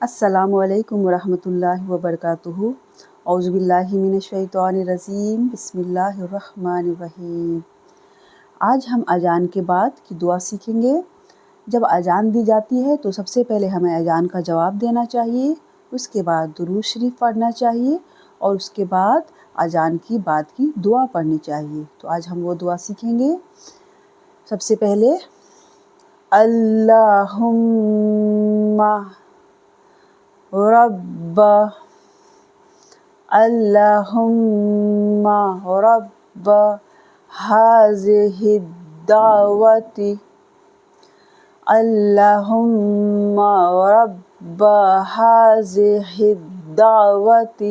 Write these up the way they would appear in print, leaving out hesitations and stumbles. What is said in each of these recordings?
السلام علیکم ورحمۃ اللہ وبرکاتہ۔ اعوذ باللہ من الشیطان الرجیم، بسم اللہ الرحمن الرحیم۔ آج ہم اذان کے بعد کی دعا سیکھیں گے۔ جب اذان دی جاتی ہے تو سب سے پہلے ہمیں اذان کا جواب دینا چاہیے، اس کے بعد درود شریف پڑھنا چاہیے اور اس کے بعد اذان کی بعد کی دعا پڑھنی چاہیے۔ تو آج ہم وہ دعا سیکھیں گے۔ سب سے پہلے اللہم رب اللہم رب ہذہ الدعوۃ اللہم رب ہذہ الدعوۃ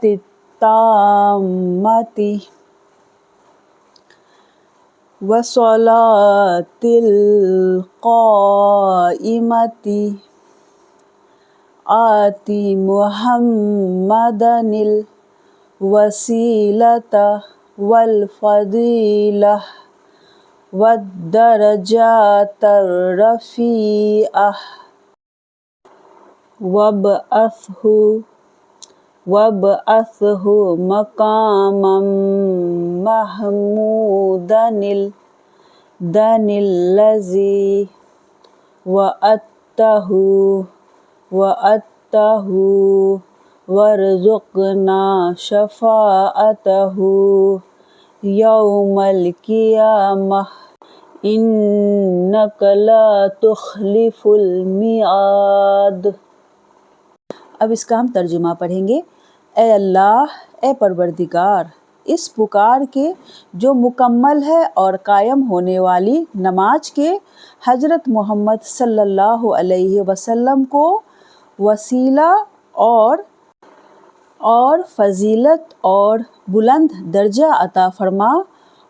التامۃ والصلاۃ القائمۃ آتی محمدًا الوسیلۃ والفضیلۃ والدرجۃ الرفیعۃ وابعثہ مقامًا محمودًا الذی وعدتہ وارزقنا شفاعتہ یوم القیامہ انک لا تخلف المیعاد۔ اب اس کا ہم ترجمہ پڑھیں گے۔ اے اللہ، اے پروردگار، اس پکار کے جو مکمل ہے اور قائم ہونے والی نماز کے حضرت محمد صلی اللہ علیہ وسلم کو وسیلہ اور فضیلت اور بلند درجہ عطا فرما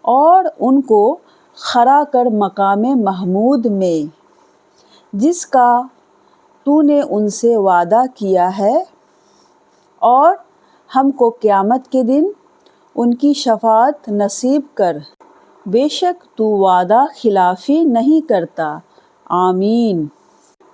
اور ان کو کھڑا کر مقام محمود میں جس کا تو نے ان سے وعدہ کیا ہے، اور ہم کو قیامت کے دن ان کی شفاعت نصیب کر، بے شک تو وعدہ خلافی نہیں کرتا، آمین۔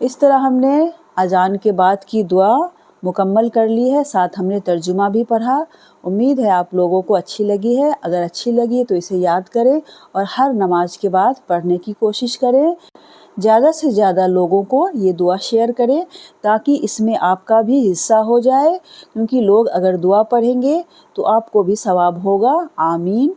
اس طرح ہم نے اذان کے بعد کی دعا مکمل کر لی ہے، ساتھ ہم نے ترجمہ بھی پڑھا۔ امید ہے آپ لوگوں کو اچھی لگی ہے۔ اگر اچھی لگی ہے تو اسے یاد کریں اور ہر نماز کے بعد پڑھنے کی کوشش کریں۔ زیادہ سے زیادہ لوگوں کو یہ دعا شیئر کریں تاکہ اس میں آپ کا بھی حصہ ہو جائے، کیونکہ لوگ اگر دعا پڑھیں گے تو آپ کو بھی ثواب ہوگا، آمین۔